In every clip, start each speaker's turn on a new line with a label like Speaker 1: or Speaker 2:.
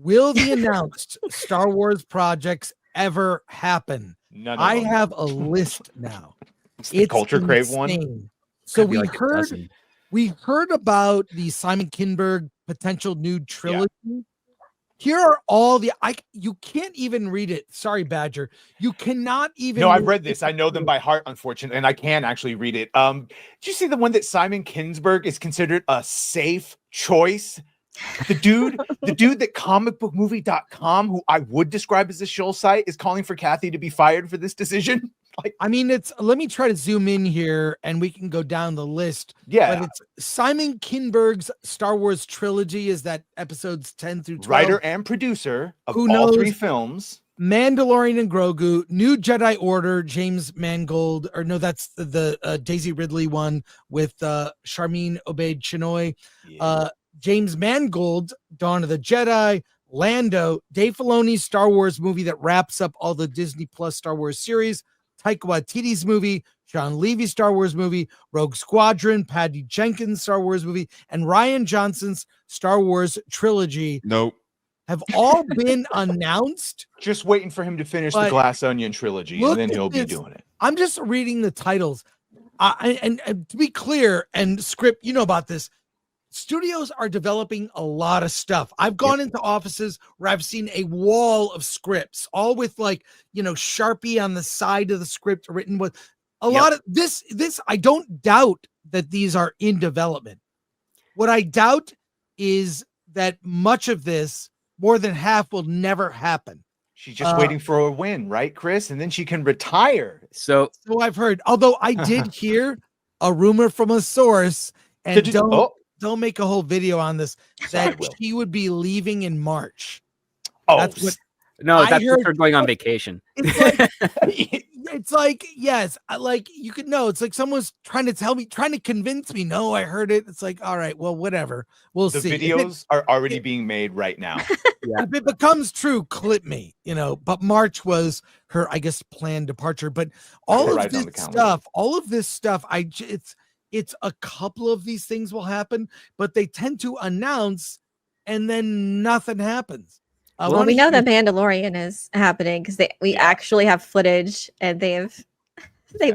Speaker 1: will the announced Star Wars projects ever happen?
Speaker 2: None of
Speaker 1: I
Speaker 2: them.
Speaker 1: have a list now.
Speaker 2: It's the Culture Crave one.
Speaker 1: So
Speaker 3: Could be like a dozen.
Speaker 1: we heard about the Simon Kinberg potential new trilogy. Here are all you can't even read it. Sorry, Badger. You cannot even.
Speaker 2: No, I've read this. I know them by heart, unfortunately, and I can actually read it. Did you see the one that Simon Kinberg is considered a safe choice? The dude that comicbookmovie.com, who I would describe as a shill site, is calling for Kathy to be fired for this decision. Like,
Speaker 1: I mean, let me try to zoom in here and we can go down the list.
Speaker 2: Yeah.
Speaker 1: But it's Simon Kinberg's Star Wars trilogy, is that episodes 10 through 12.
Speaker 2: Writer and producer of all three films.
Speaker 1: Mandalorian and Grogu, New Jedi Order, James Mangold, or no, that's the Daisy Ridley one with Charmin Obaid Chinoy, James Mangold, Dawn of the Jedi, Lando, Dave Filoni's Star Wars movie that wraps up all the Disney Plus Star Wars series, Taika Waititi's movie, Sean Levy's Star Wars movie, Rogue Squadron, Patty Jenkins' Star Wars movie, and Rian Johnson's Star Wars trilogy.
Speaker 4: Nope.
Speaker 1: Have all been announced.
Speaker 2: Just waiting for him to finish the Glass Onion trilogy, and then he'll be doing it.
Speaker 1: I'm just reading the titles. And to be clear, and Script, you know about this, studios are developing a lot of stuff. I've gone into offices where I've seen a wall of scripts, all with Sharpie on the side of the script written with a lot of this. I don't doubt that these are in development. What I doubt is that much of this, more than half, will never happen.
Speaker 2: She's just waiting for a win, right, Chris? And then she can retire.
Speaker 3: So
Speaker 1: I've heard, although I did hear a rumor from a source, and don't make a whole video on this, that she would be leaving in March.
Speaker 2: That's
Speaker 3: what her going on vacation.
Speaker 1: It's like, yes, you could know. It's like someone's trying to convince me. No, I heard it. It's like, all right, well, whatever. We'll see.
Speaker 2: The videos are already being made right now.
Speaker 1: If it becomes true, clip me, but March was her, I guess, planned departure. But all of this stuff, it's a couple of these things will happen, but they tend to announce and then nothing happens.
Speaker 5: Well, we know the Mandalorian is happening because we actually have footage, and they've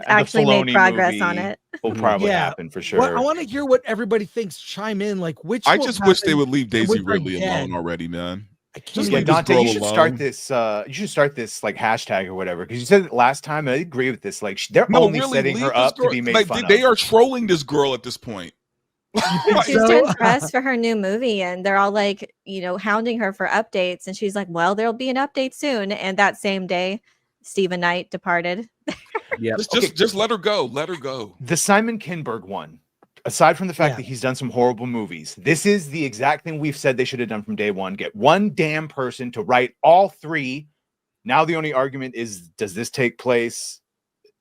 Speaker 5: actually made progress on it.
Speaker 2: Will probably happen for sure.
Speaker 1: Well, I want to hear what everybody thinks. Chime in, which
Speaker 4: I just wish they would leave Daisy Ridley alone already, man.
Speaker 2: Just Dante, you should start this. You should start this hashtag or whatever, because you said it last time, and I agree with this. They're only setting her up to be made fun of.
Speaker 4: They are trolling this girl at this point.
Speaker 5: She's doing press for her new movie, and they're all hounding her for updates, and she's like, well, there'll be an update soon. And that same day, Stephen Knight departed.
Speaker 4: Just let her go. Let her go.
Speaker 2: The Simon Kinberg one, aside from the fact that he's done some horrible movies, this is the exact thing we've said they should have done from day one. Get one damn person to write all three. Now the only argument is, does this take place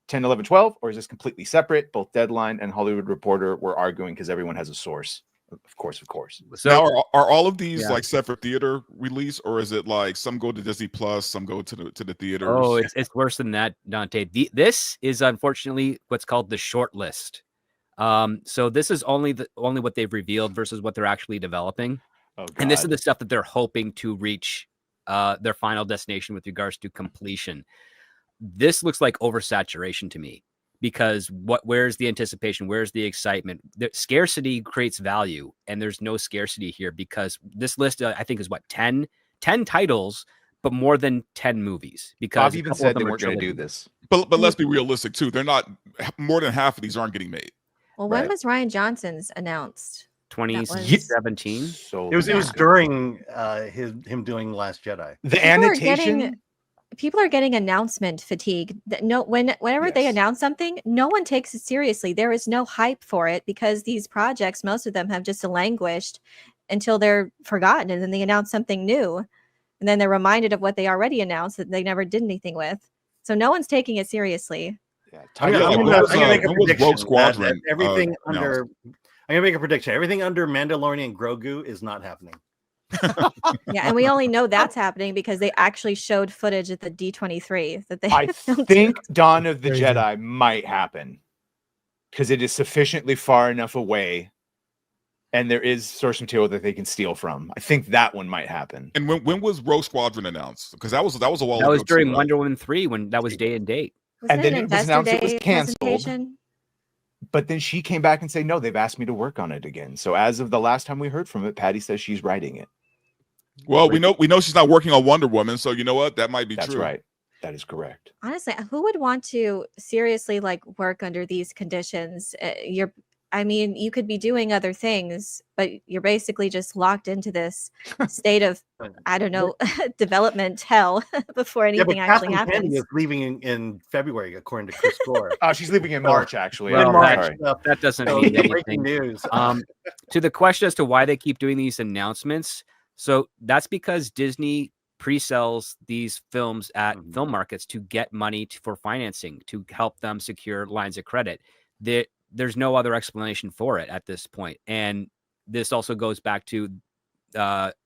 Speaker 2: 10, 11, 12, or is this completely separate? Both Deadline and Hollywood Reporter were arguing because everyone has a source. Of course.
Speaker 4: So now, are all of these separate theater release, or is it some go to Disney Plus, some go to the theaters?
Speaker 3: Oh, it's worse than that, Dante. This is unfortunately what's called the short list. So this is only what they've revealed versus what they're actually developing. And this is the stuff that they're hoping to reach their final destination with regards to completion. This looks like oversaturation to me, because where's the anticipation? Where's the excitement? The scarcity creates value, and there's no scarcity here, because this list, I think, is 10 titles, but more than 10 movies. Because
Speaker 2: Bob even said they weren't going to do this.
Speaker 4: But let's be realistic too. They're not, more than half of these aren't getting made.
Speaker 5: Well, when was Rian Johnson's announced?
Speaker 3: 2017.
Speaker 6: So it was during him doing Last Jedi.
Speaker 2: The annotation.
Speaker 5: People are getting announcement fatigue. Whenever they announce something, no one takes it seriously. There is no hype for it, because these projects, most of them, have just languished until they're forgotten, and then they announce something new, and then they're reminded of what they already announced that they never did anything with. So no one's taking it seriously.
Speaker 6: I'm gonna make a prediction. Everything under Mandalorian and Grogu is not happening.
Speaker 5: Yeah, and we only know that's happening because they actually showed footage at the D23 that they.
Speaker 2: I think Dawn of the Jedi might happen, because it is sufficiently far enough away and there is source material that they can steal from. I think that one might happen.
Speaker 4: And when was Rogue Squadron announced? Because that was a while ago.
Speaker 3: That was during
Speaker 4: too,
Speaker 3: Wonder Woman 3 when that was day and date.
Speaker 5: Wasn't
Speaker 2: And then
Speaker 5: an
Speaker 2: it was
Speaker 5: Investor
Speaker 2: announced it was
Speaker 5: Day
Speaker 2: canceled.
Speaker 5: presentation?
Speaker 2: But then she came back and said, no, they've asked me to work on it again. So as of the last time we heard from it, Patty says she's writing it.
Speaker 4: Well, we know she's not working on Wonder Woman, so you know what? That might be
Speaker 2: That's
Speaker 4: true.
Speaker 2: right. That is correct.
Speaker 5: Honestly, who would want to seriously like work under these conditions? I mean, you could be doing other things, but you're basically just locked into this state of, I don't know, development hell before anything actually
Speaker 6: Kathleen
Speaker 5: happens.
Speaker 6: Kennedy is leaving in February, according to Chris Gore.
Speaker 2: Oh, she's leaving in March, actually.
Speaker 3: Well,
Speaker 2: Sorry.
Speaker 3: that doesn't
Speaker 6: So,
Speaker 3: mean
Speaker 6: breaking
Speaker 3: anything.
Speaker 6: news.
Speaker 3: To the question as to why they keep doing these announcements, so that's because Disney pre-sells these films at film markets to get money for financing, to help them secure lines of credit. There's no other explanation for it at this point. And this also goes back to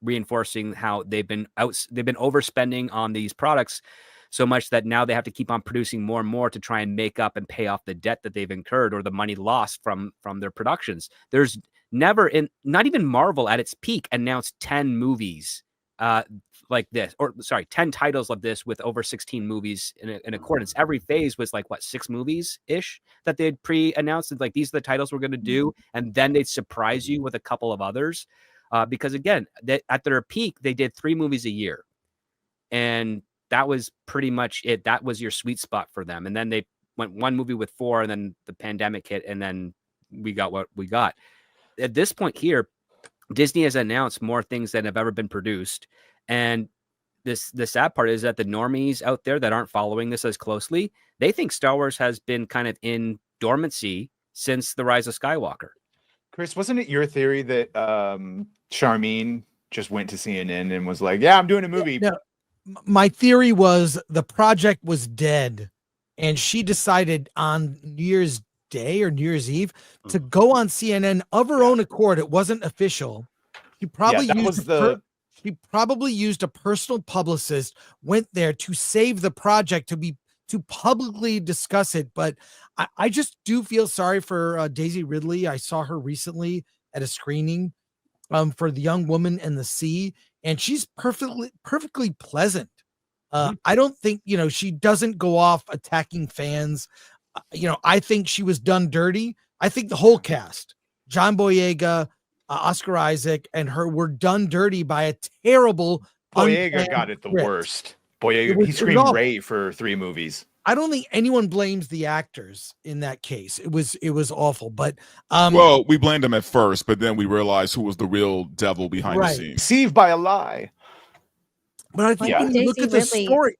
Speaker 3: reinforcing how they've been overspending on these products so much that now they have to keep on producing more and more to try and make up and pay off the debt that they've incurred or the money lost from their productions. There's never, not even Marvel at its peak, announced 10 movies like this, or sorry, 10 titles of this with over 16 movies in accordance. Every phase was like, what, 6 movies ish that they'd pre-announced, like these are the titles we're going to do, and then they'd surprise you with a couple of others. Because again, at their peak, they did 3 movies a year, and that was pretty much it. That was your sweet spot for them. And then they went 1 movie with 4, and then the pandemic hit, and then we got what we got. At this point here, Disney has announced more things than have ever been produced. And the sad part is that the normies out there that aren't following this as closely, they think Star Wars has been kind of in dormancy since The Rise of Skywalker.
Speaker 2: Chris, wasn't it your theory that Charmine just went to CNN and was like, yeah, I'm doing a movie?
Speaker 1: No, my theory was the project was dead, and she decided on New Year's Day or New Year's Eve to go on CNN of her own accord. It wasn't official. She probably she probably used a personal publicist, went there to save the project, to publicly discuss it. But I just do feel sorry for Daisy Ridley. I saw her recently at a screening for The Young Woman and the Sea, and she's perfectly pleasant. I don't think, she doesn't go off attacking fans. I think she was done dirty. I think the whole cast, John Boyega, Oscar Isaac, and her were done dirty by a terrible.
Speaker 2: Boyega got it the worst. Boyega, he screamed Ray for 3 movies.
Speaker 1: I don't think anyone blames the actors in that case. It was awful, but
Speaker 4: well, we blamed them at first, but then we realized who was the real devil behind the scenes.
Speaker 2: Deceived by a lie.
Speaker 1: But I think when you look at the story.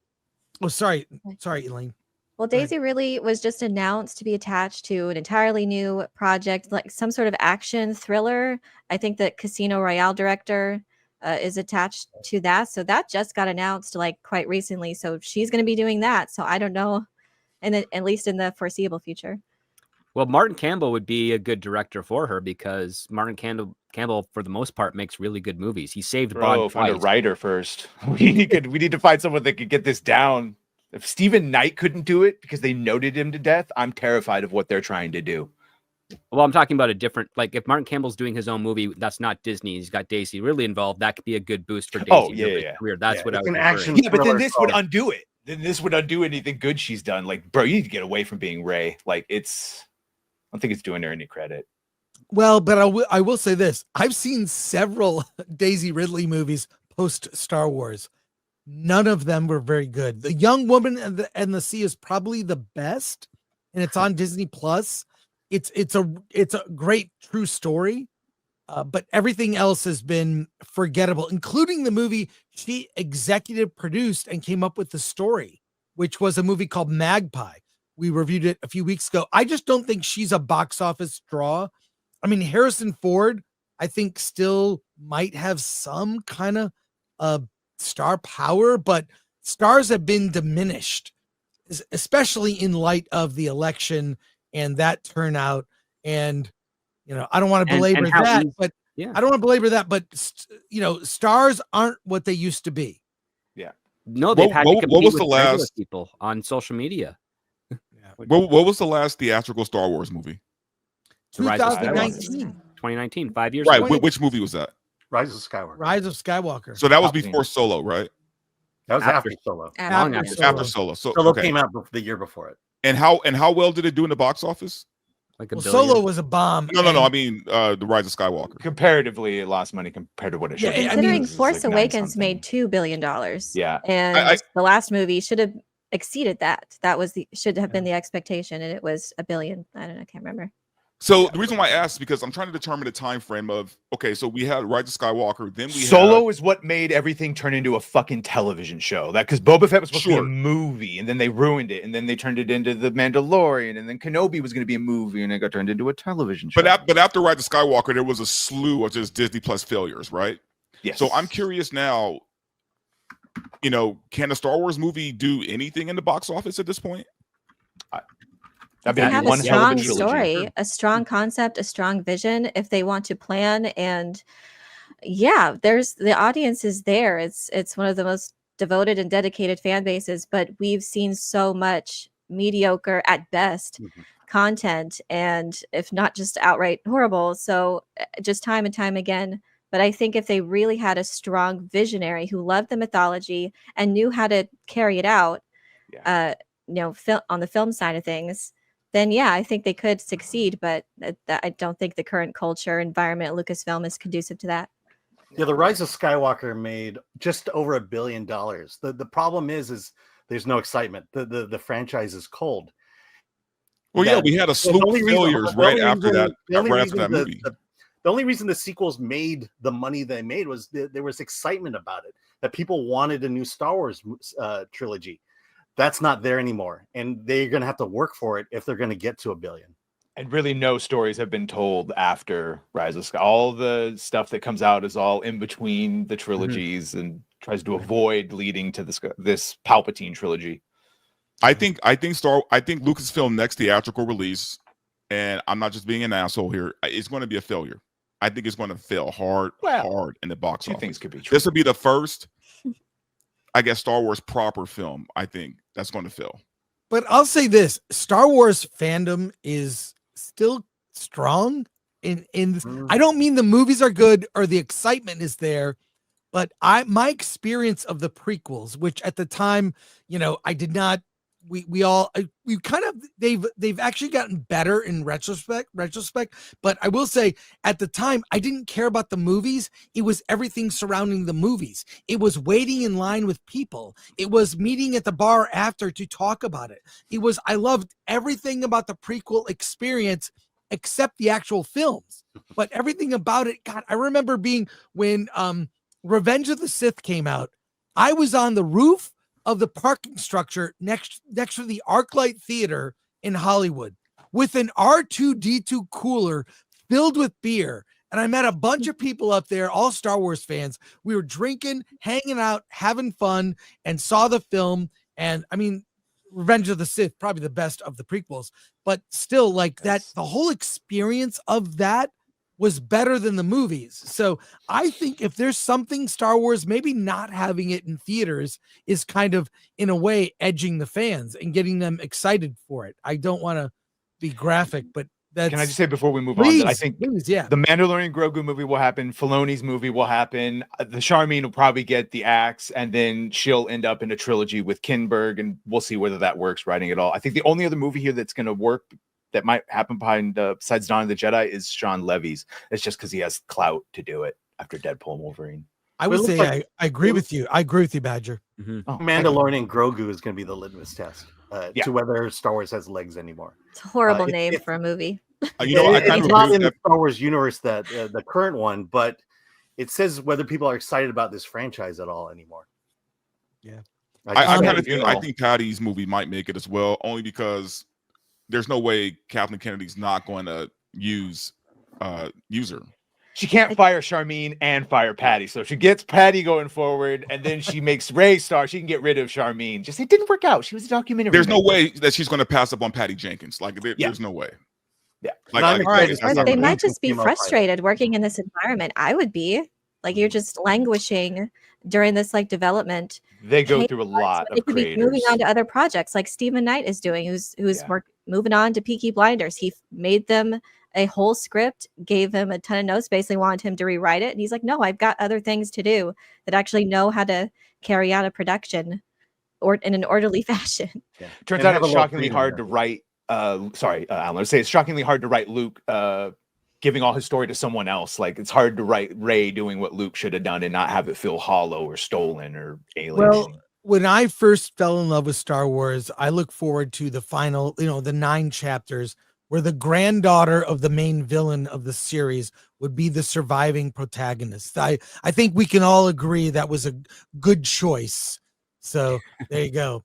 Speaker 1: Oh, sorry, Elaine.
Speaker 5: Well, Daisy Ridley was just announced to be attached to an entirely new project, like some sort of action thriller. I think that Casino Royale director is attached to that. So that just got announced like quite recently. So she's going to be doing that. So I don't know, and at least in the foreseeable future.
Speaker 3: Well, Martin Campbell would be a good director for her because Martin Campbell, for the most part, makes really good movies. He saved Bond
Speaker 2: Find a writer first. We need to find someone that could get this down. If Stephen Knight couldn't do it because they noted him to death, I'm terrified of what they're trying to do.
Speaker 3: Well, I'm talking about a different, like if Martin Campbell's doing his own movie, that's not Disney. He's got Daisy Ridley involved. That could be a good boost for Daisy Ridley's career. That's what I was referring.
Speaker 2: Yeah, but then this would undo it. Then this would undo anything good she's done. Like, bro, you need to get away from being Ray. Like, I don't think it's doing her any credit.
Speaker 1: Well, but I will say this. I've seen several Daisy Ridley movies post Star Wars. None of them were very good. The Young Woman and the Sea is probably the best, and it's on Disney Plus. It's a great true story, but everything else has been forgettable, including the movie she executive produced and came up with the story, which was a movie called Magpie. We reviewed it a few weeks ago. I just don't think she's a box office draw. I mean, Harrison Ford, I think, still might have some kind of star power, but stars have been diminished, especially in light of the election and that turnout. And I don't want to belabor that, but I don't want to belabor that, but stars aren't what they used to be.
Speaker 2: Yeah.
Speaker 3: No, they've had to compete with regular people on social media.
Speaker 4: What was the last theatrical Star Wars movie?
Speaker 1: 2019.
Speaker 3: 2019, 5 years
Speaker 4: Right.
Speaker 3: ago.
Speaker 4: Which movie was that?
Speaker 6: Rise of Skywalker.
Speaker 1: Rise of Skywalker.
Speaker 4: So that was
Speaker 2: Palpatine.
Speaker 4: before Solo, right?
Speaker 6: That was after Solo.
Speaker 3: Long
Speaker 5: After
Speaker 3: after
Speaker 4: After Solo. So
Speaker 6: Solo
Speaker 4: okay.
Speaker 6: came out the year before it.
Speaker 4: And how well did it do in the box office?
Speaker 3: Like a
Speaker 1: Well,
Speaker 3: billion.
Speaker 1: Solo was a bomb.
Speaker 4: No.
Speaker 1: and-
Speaker 4: I mean, the Rise of Skywalker.
Speaker 2: Comparatively, it lost money compared to what it should.
Speaker 1: Yeah,
Speaker 2: have.
Speaker 1: I
Speaker 5: Considering
Speaker 1: mean,
Speaker 5: Force
Speaker 2: like
Speaker 5: Awakens
Speaker 2: 9
Speaker 5: made $2 billion.
Speaker 2: Yeah.
Speaker 5: And the last movie should have exceeded that. That was should have been the expectation, and it was $1 billion. I don't know, I can't remember.
Speaker 4: So the reason why I asked is because I'm trying to determine the time frame of so we had Rise of Skywalker, then we
Speaker 2: Solo is what made everything turn into a fucking television show. That because Boba Fett was supposed to be a movie, and then they ruined it, and then they turned it into The Mandalorian, and then Kenobi was going to be a movie, and it got turned into a television show.
Speaker 4: but after Rise of Skywalker, there was a slew of just Disney Plus failures, right?
Speaker 2: Yes.
Speaker 4: So I'm curious now. Can a Star Wars movie do anything in the box office at this point?
Speaker 5: They have a strong story, a strong concept, a strong vision. If they want to plan, and there's the audience is there. It's one of the most devoted and dedicated fan bases. But we've seen so much mediocre at best content, and if not just outright horrible. So just time and time again. But I think if they really had a strong visionary who loved the mythology and knew how to carry it out, on the film side of things, then I think they could succeed. But I don't think the current culture environment at Lucasfilm is conducive to that.
Speaker 6: Yeah, the Rise of Skywalker made just over $1 billion. The problem is there's no excitement. The franchise is cold.
Speaker 4: Well, we had a slew of failures right after that movie.
Speaker 6: The only reason the sequels made the money they made was there was excitement about it, that people wanted a new Star Wars trilogy. That's not there anymore, and they're going to have to work for it if they're going to get to $1 billion.
Speaker 2: And really, no stories have been told after Rise of Skywalker. All the stuff that comes out is all in between the trilogies and tries to avoid leading to this Palpatine trilogy.
Speaker 4: I think Lucasfilm next theatrical release, and I'm not just being an asshole here, it's going to be a failure. I think it's going to fail hard in the box office.
Speaker 2: Things could be true.
Speaker 4: This will be the first, I guess, Star Wars proper film, I think, that's going to fail.
Speaker 1: But I'll say this: Star Wars fandom is still strong. I don't mean the movies are good or the excitement is there, but my experience of the prequels, which at the time, I did not. They've actually gotten better in retrospect, but I will say at the time I didn't care about the movies. It was everything surrounding the movies. It was waiting in line with people. It was meeting at the bar after to talk about it. I loved everything about the prequel experience except the actual films, but everything about it. God, I remember being when Revenge of the Sith came out, I was on the roof of the parking structure next to the ArcLight Theater in Hollywood with an R2-D2 cooler filled with beer. And I met a bunch of people up there, all Star Wars fans. We were drinking, hanging out, having fun, and saw the film. And I mean, Revenge of the Sith, probably the best of the prequels, but still the whole experience of that was better than the movies. So I think if there's something Star Wars, maybe not having it in theaters is kind of, in a way, edging the fans and getting them excited for it. I don't want to be graphic, but that's...
Speaker 2: Can I just say before we move on, that I think
Speaker 1: the
Speaker 2: Mandalorian Grogu movie will happen. Filoni's movie will happen. The Charmin will probably get the axe, and then she'll end up in a trilogy with Kinberg, and we'll see whether that works writing it all. I think the only other movie here that's going to work that might happen besides Dawn of the Jedi is Sean Levy's. It's just because he has clout to do it after Deadpool and Wolverine.
Speaker 1: I would say I agree with you. I agree with you, Badger.
Speaker 6: Mandalorian Grogu is going to be the litmus test to whether Star Wars has legs anymore.
Speaker 5: It's a horrible name for a movie.
Speaker 6: It's not in the Star Wars universe that the current one, but it says whether people are excited about this franchise at all anymore.
Speaker 1: Yeah,
Speaker 4: I think Patty's movie might make it as well, only because there's no way Kathleen Kennedy's not going to use her.
Speaker 2: She can't fire Charmin and fire Patty. So she gets Patty going forward, and then she makes Rey star. She can get rid of Charmin. Just it didn't work out. She was a documentary.
Speaker 4: There's no way that she's going to pass up on Patty Jenkins. There's no way.
Speaker 2: Yeah.
Speaker 5: They might just be frustrated working in this environment. I would be. You're just languishing during this development.
Speaker 2: They go through a lot of creators.
Speaker 5: Be moving on to other projects like Stephen Knight is doing, who's moving on to Peaky Blinders. He made them a whole script, gave him a ton of notes, basically wanted him to rewrite it. And he's like, no, I've got other things to do that actually know how to carry out a production or in an orderly fashion.
Speaker 6: Yeah.
Speaker 2: Turns
Speaker 6: And
Speaker 2: out
Speaker 6: have
Speaker 2: it's
Speaker 6: a little
Speaker 2: shockingly
Speaker 6: freedom
Speaker 2: hard to
Speaker 6: there.
Speaker 2: write. Alan, let's say it's shockingly hard to write Luke giving all his story to someone else. Like it's hard to write Ray doing what Luke should have done and not have it feel hollow or stolen or alien.
Speaker 1: Well, when I first fell in love with Star Wars, I look forward to the final, the 9 chapters where the granddaughter of the main villain of the series would be the surviving protagonist. I think we can all agree that was a good choice. So there you go.